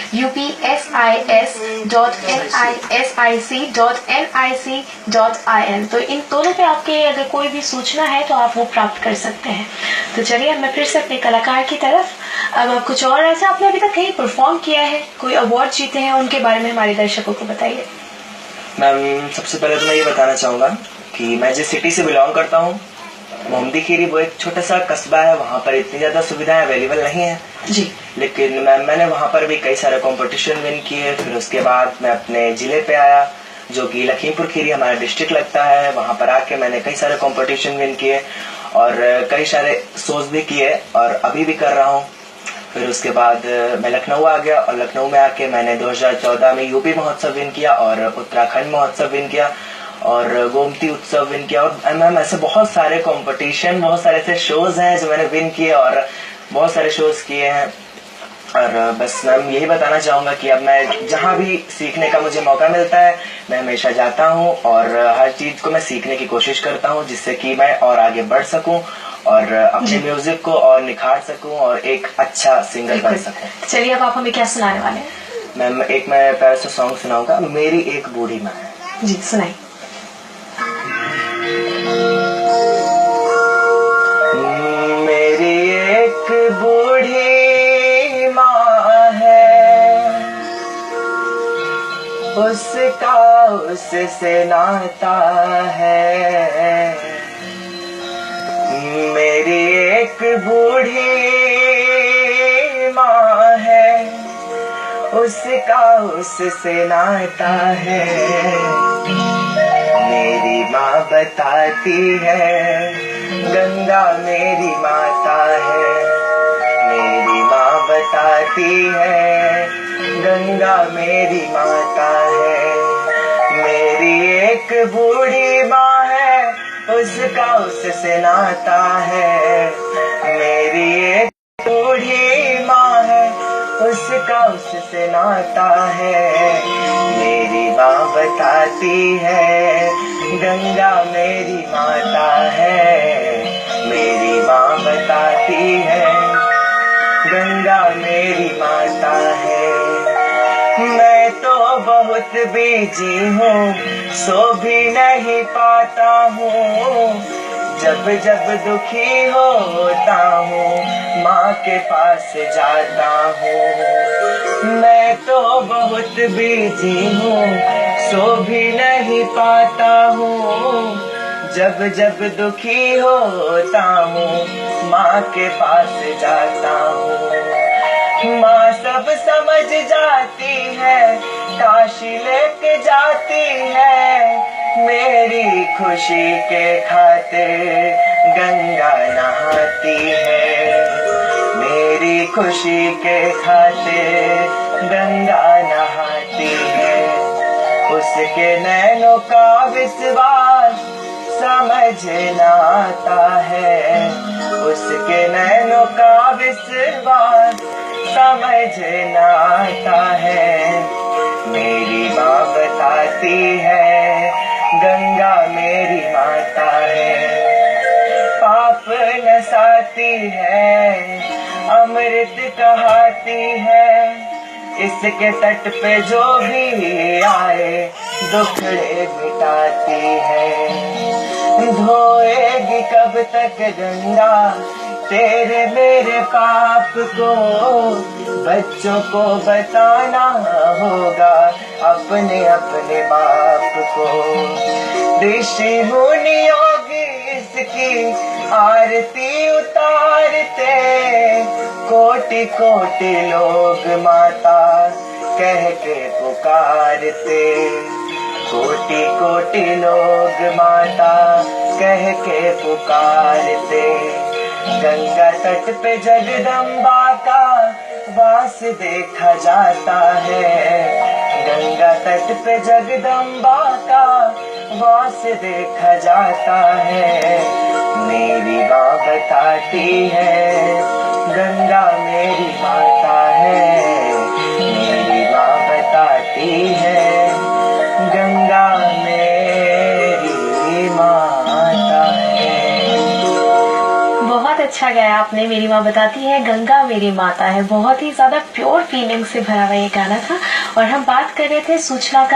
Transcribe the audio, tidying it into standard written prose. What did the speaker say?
upsis.nic.nic.in। तो इन दोनों पे आपके अगर कोई भी सूचना है तो आप वो प्राप्त कर सकते हैं। तो चलिए मैं फिर से अपने कलाकार की तरफ, अब कुछ और ऐसा आपने अभी तक कहीं परफॉर्म किया है, कोई अवार्ड जीते हैं, उनके बारे में हमारे दर्शकों को बताइए। मैम सबसे पहले तो मैं ये बताना चाहूँगा कि मैं जिस सिटी से बिलोंग करता हूँ, मोहम्मदी खीरी, वो एक छोटा सा कस्बा है। वहाँ पर इतनी ज़्यादा सुविधाएं अवेलेबल नहीं है जी, लेकिन मैंने वहाँ पर भी कई सारे कंपटीशन विन किए। फिर उसके बाद मैं अपने ज़िले पे आया जो कि लखीमपुर खीरी हमारा डिस्ट्रिक्ट लगता है। वहाँ पर आके मैंने कई सारे कंपटीशन विन किए और कई सारे शोज भी किए और अभी भी कर रहा हूँ। फिर उसके बाद मैं लखनऊ आ गया और लखनऊ में आके मैंने 2014 में यूपी महोत्सव विन किया और उत्तराखंड महोत्सव विन किया और गोमती उत्सव विन किया। और मैम ऐसे बहुत सारे कंपटीशन, बहुत सारे ऐसे शोज हैं जो मैंने विन किए और बहुत सारे शोज किए हैं। और बस मैम यही बताना चाहूँगा कि अब मैं जहाँ भी सीखने का मुझे मौका मिलता है मैं हमेशा जाता हूँ और हर चीज़ को मैं सीखने की कोशिश करता हूँ जिससे कि मैं और आगे बढ़ सकूँ और अपने म्यूजिक को और निखार सकूँ और एक अच्छा सिंगर बन सकूँ। चलिए अब आप हमें क्या सुनाने वाले हैं? मैम मैं प्यारा सा सॉन्ग सुनाऊंगा, मेरी एक बूढ़ी माँ है। जी सुनाइए। मेरी एक बूढ़ी माँ है, उसका उससे नाता है। मेरी एक बूढ़ी माँ है, उसका उससे नाता है। मेरी माँ बताती है गंगा मेरी माता है। मेरी माँ बताती है गंगा मेरी माता है। मेरी एक बूढ़ी माँ है, उसका उससे नाता है। मेरी एक बूढ़ी माँ है, उसका उससे नाता है। मेरी माँ बताती है गंगा मेरी माता है। मेरी माँ बताती है गंगा मेरी माता है। मैं तो बहुत बिजी हूँ, सो भी नहीं पाता हूँ। जब जब दुखी होता हूँ माँ के पास जाता हूँ। मैं तो बहुत बिजी हूँ, सो भी नहीं पाता हूँ। जब जब दुखी होता हूँ माँ के पास जाता हूँ। माँ सब समझ जाती है, काशी लेके जाती है। मेरी खुशी के खातिर गंगा नहाती है। मेरी खुशी के खातिर गंगा नहाती है। उसके नैनों का विश्वास समझ न आता है। उसके नैनों का विश्वास समझ न आता है। मेरी माँ बताती है गंगा मेरी माता है। पाप नसाती है, अमृत कहाती है। इसके तट पे जो भी आए दुखड़े मिटाती है। धोएगी कब तक गंगा तेरे मेरे पाप को। बच्चों को बताना होगा अपने अपने बाप को। ऋषि मुनि योगी इसकी आरती उतारते। कोटि कोटि लोग माता कह के पुकारते। कोटि कोटि लोग माता कह के पुकारते। गंगा तट पे जगदम्बा का वास देखा जाता है। गंगा तट पे जगदम्बा का वास देखा जाता है। मेरी माँ बताती है गंगा मेरी माता है। मेरी माँ बताती है गंगा मेरी माता है। बहुत अच्छा अच्छा गाया आपने। मेरी माँ बताती है गंगा मेरी माता है, बहुत ही ज्यादा प्योर फीलिंग से भरा हुआ ये गाना था। और हम बात कर रहे थे सूचना का